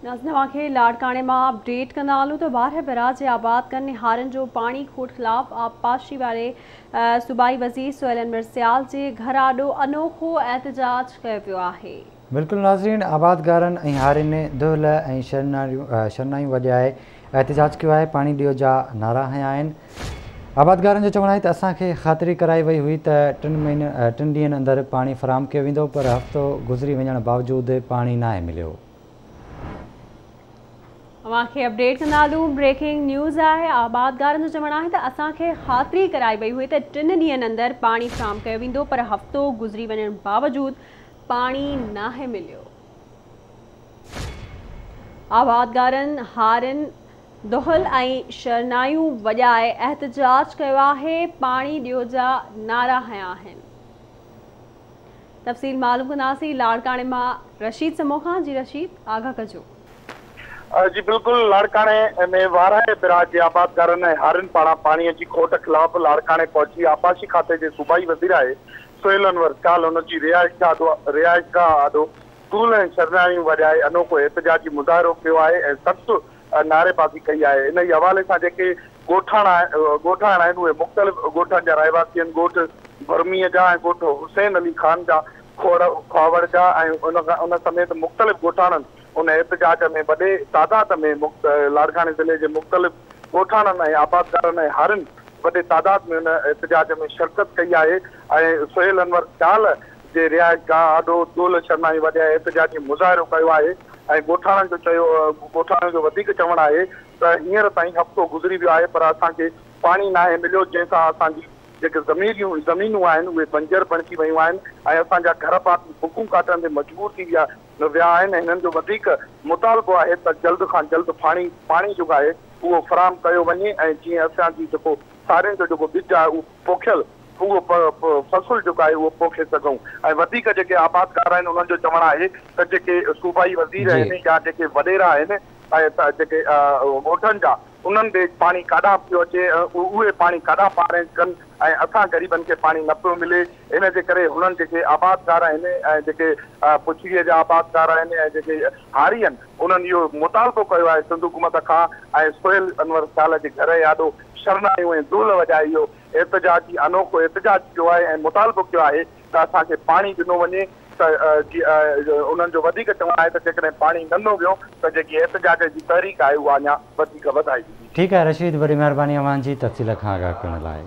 खे लाड़काणे में अपडेट कंदा हलूं तो बारह बराज जे आबाद करने हारन जो पानी खोट खिलाफ आबपाशी वाले सूबाई वज़ीर सोहेल अनवर सियाल जे घर आॾो अनोखो एहतजाज कयो पियो आहे। बिल्कुल नाज़रीन, आबादगारन ऐं हारिन ने दुहल ऐं शरनायूं वॼाए एहतजाज किया है, पानी ॾियो जा नारा हया आहिनि। आबादगारन जो चवणु आहे त असांखे ख़ातिरी कराई वई हुई त 3 ॾींहंनि अंदरि पानी फराहम कयो वेंदो, पर हफ़्तो गुज़री वञण बावजूदि पानी नाहे मिलियो। खे अपडेट कंदा हलूं, ब्रेकिंग न्यूज़ है। आबादगारन जो चवणु आहे त असांखे ख़ातिरी कराई वई हुई त 3 ॾींहंनि अंदरि पानी फराहम कयो वेंदो, पर हफ़्तो गुज़री वञण बावजूदि पानी नाहे मिलियो। आबादगारन हारिन दुहल ऐं शरनायूं वॼाए एहतजाज कयो आहे, पानी ॾियो जा नारा हया आहिनि। तफ़सील मालूम कंदासीं लाड़काणे मां रशीद समो खां। जी रशीद, आगाह कजो। जी बिल्कुल, लाड़काणे में वाराए बिराज जे आबादगारन ऐं हारिन पारां पाणीअ जी खोट खिलाफ़ लाड़काणे पहुची आबपाशी खाते जे सूबाई वज़ीर आहे सोहेल अनवर सियाल उन जी रिहाइशगाह आॾो दूल ऐं शरनायूं वॼाए अनोखो एहतजाजी मुज़ाहिरो कयो आहे ऐं सख़्तु नारेबाज़ी कई आहे। इन ई हवाले सां जेके ॻोठाण आहिनि उहे मुख़्तलिफ़ ॻोठनि जा रहिवासी आहिनि। ॻोठ बर्मीअ जा ऐं ॻोठ हुसैन अली खान जा, ख्वावड़ जा ऐं उन समेत मुख़्तलिफ़ ॻोठाणनि उन एहतजाज में वॾे तादाद में लाड़काणे ज़िले जे मुख़्तलिफ़ ॻोठाणनि ऐं आबादगारनि ऐं हारिन वॾे तादाद में उन एहतजाज में शिरकत कई आहे ऐं सोहेल अनवर सियाल जे रिहाइशगाह आॾो दूल शरनायूं वॼाए एहतजाजी मुज़ाहिरो कयो आहे ऐं ॻोठाणनि जो वधीक चवणु आहे त हींअर ताईं हफ़्तो गुज़री वियो आहे, पर असांखे पाणी नाहे मिलियो, जंहिंसां असांजी जेके ज़मीनूं आहिनि उहे बंजर बणिजी वियूं आहिनि ऐं असांजा घर पाती बुकूं काटण ते मजबूर थी विया आहिनि। हिननि जो वधीक मुतालबो आहे त जल्द खां जल्द पाणी जेको आहे उहो फराहम कयो वञे ऐं जीअं असांजी जेको सारियुनि जो जेको ॿिज आहे उहो पोखियल उहो फ़सुलु जेको आहे उहो पोखे सघूं। ऐं वधीक जेके आबादगार आहिनि उन्हनि जो चवणु आहे त जेके सूबाई वज़ीर आहिनि या जेके वॾेरा आहिनि ऐं जेके ॻोठनि जा उन्हनि ॾे पाणी काॾां पियो अचे, उहे पाणी काॾां पारे कनि ऐं असां ग़रीबनि खे पाणी न पियो मिले। इन जे करे हुननि जेके आबादगार आहिनि ऐं जेके पुछड़ीअ जा आबादगार आहिनि ऐं जेके हारी आहिनि उन्हनि इहो मुतालबो कयो आहे सिंध हुकूमत खां ऐं सोहेल अनवर सियाल जे घर आॾो शरनायूं ऐं दूल वॼाए इहो एहतजाजी अनोखो एहतजाज कयो आहे ऐं मुतालबो कयो आहे त असांखे पाणी ॾिनो वञे। त उन्हनि जो वधीक चवणु आहे त जेकॾहिं पाणी न ॾिनो वियो त जेकी एहतजाज जी तहरीक आहे उहा अञा वधीक वधाई। ठीकु आहे रशीद, वॾी महिरबानी अवां जी तफ़सील खां आगाह करण लाइ।